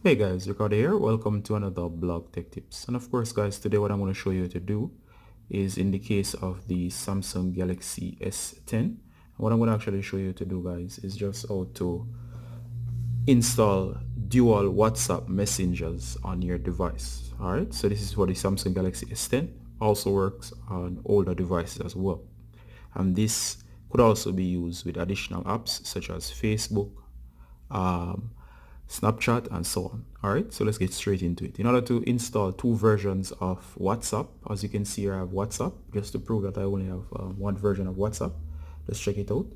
Hey guys, Ricardo here. Welcome to another blog tech tips. And of course guys, today what I'm going to show you to do is in the case of the Samsung Galaxy S10. What I'm going to actually show you to do guys is just how to install dual WhatsApp messengers on your device. Alright, so this is for the Samsung Galaxy S10. Also works on older devices as well. And this could also be used with additional apps such as Facebook, um, Snapchat, and so on. Alright, so let's get straight into it. In order to install two versions of WhatsApp, as you can see here I have WhatsApp, just to prove that I only have one version of WhatsApp. Let's check it out.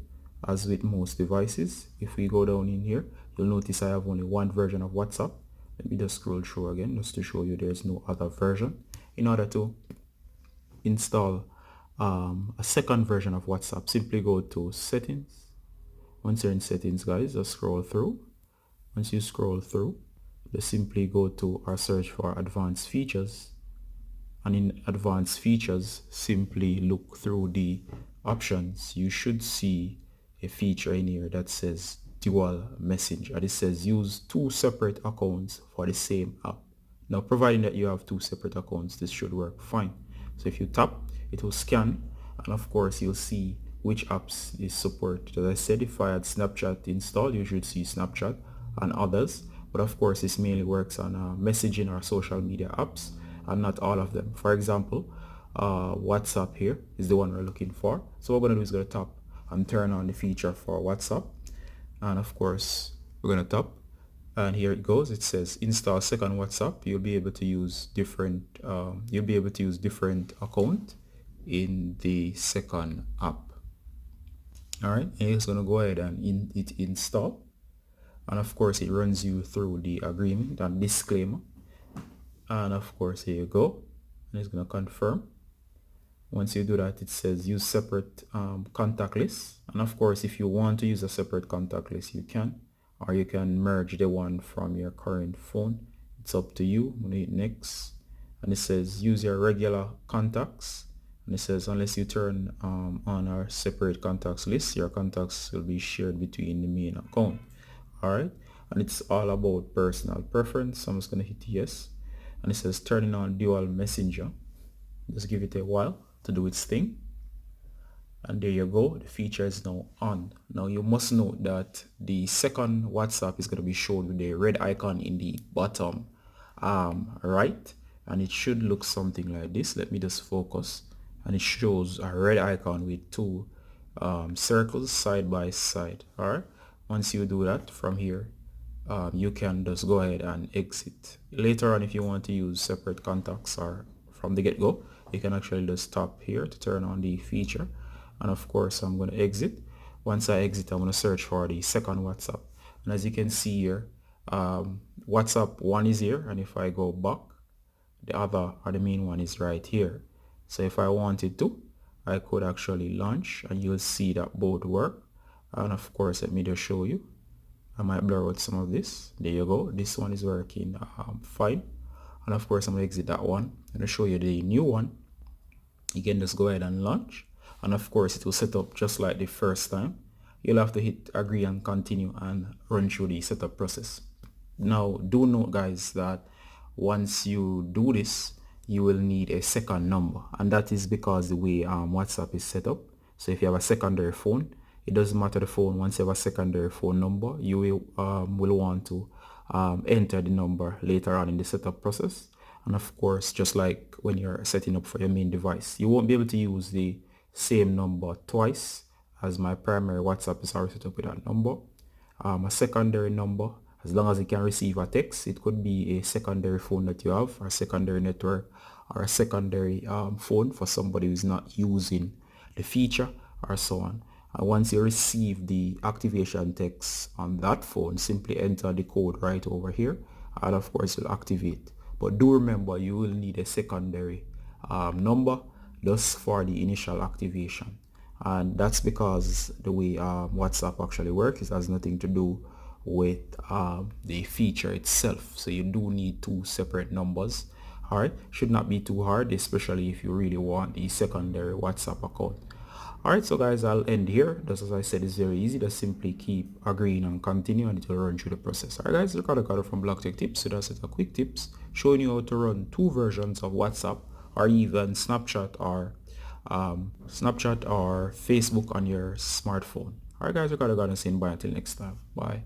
As with most devices, if we go down in here, you'll notice I have only one version of WhatsApp. Let me just scroll through again just to show you there's no other version. In order to install a second version of WhatsApp, simply go to settings. Once you're in settings guys, just scroll through. Once you scroll through, just simply go to or search for advanced features, and in advanced features simply look through the options. You should see a feature in here that says dual messenger, and it says use two separate accounts for the same app. Now providing that you have two separate accounts, this should work fine. So if you tap, it will scan, and of course you'll see which apps is supported. As I said, if I had Snapchat installed, you should see Snapchat and others, but of course this mainly works on messaging or social media apps and not all of them. For example, WhatsApp here is the one we're looking for, so what we're going to do is going to tap and turn on the feature for WhatsApp, and of course we're going to tap, and here it goes. It says install second WhatsApp. You'll be able to use different account in the second app. All right, and it's going to go ahead and install, and of course it runs you through the agreement and disclaimer, and of course here you go, and it's going to confirm. Once you do that, it says use separate contact lists, and of course if you want to use a separate contact list you can, or you can merge the one from your current phone. It's up to you. I'm going to hit next, and it says use your regular contacts, and it says unless you turn on our separate contacts list, your contacts will be shared between the main account. Alright, and it's all about personal preference. So I'm just going to hit yes, and it says turning on dual messenger. Just give it a while to do its thing, and there you go, the feature is now on. Now you must note that the second WhatsApp is going to be shown with the red icon in the bottom right, and it should look something like this. Let me just focus, and it shows a red icon with two circles side by side. All right, once you do that, from here you can just go ahead and exit. Later on, if you want to use separate contacts or from the get-go, you can actually just stop here to turn on the feature, and of course I'm going to exit. Once I exit, I'm going to search for the second WhatsApp, and as you can see here, WhatsApp 1 is here, and if I go back, the other or the main one is right here. So if I wanted to, I could actually launch, and you'll see that both work. And of course, let me just show you. I might blur out some of this. There you go, this one is working fine. And of course I'm going to exit that one and I'll show you the new one. You can just go ahead and launch, and of course it will set up just like the first time. You'll have to hit agree and continue and run through the setup process. Now do note guys that once you do this, you will need a second number, and that is because the way WhatsApp is set up. So if you have a secondary phone, it doesn't matter the phone. Once you have a secondary phone number, you will want to enter the number later on in the setup process. And of course, just like when you're setting up for your main device, you won't be able to use the same number twice, as my primary WhatsApp is already set up with that number. A secondary number, as long as it can receive a text, it could be a secondary phone that you have, or a secondary network, or a secondary phone for somebody who's not using the feature, or so on. Once you receive the activation text on that phone, simply enter the code right over here, and of course it'll activate. But do remember, you will need a secondary number just for the initial activation, and that's because the way WhatsApp actually works, it has nothing to do with the feature itself. So you do need two separate numbers. All right, should not be too hard, especially if you really want the secondary WhatsApp account. Alright, so guys, I'll end here. Just as I said, it's very easy. Just simply keep agreeing and continue and it will run through the process. Alright guys, Ricardo from BlockTech Tips. So that's it, a quick tips showing you how to run 2 versions of WhatsApp or even Snapchat or Facebook on your smartphone. Alright guys, Ricardo saying bye until next time. Bye.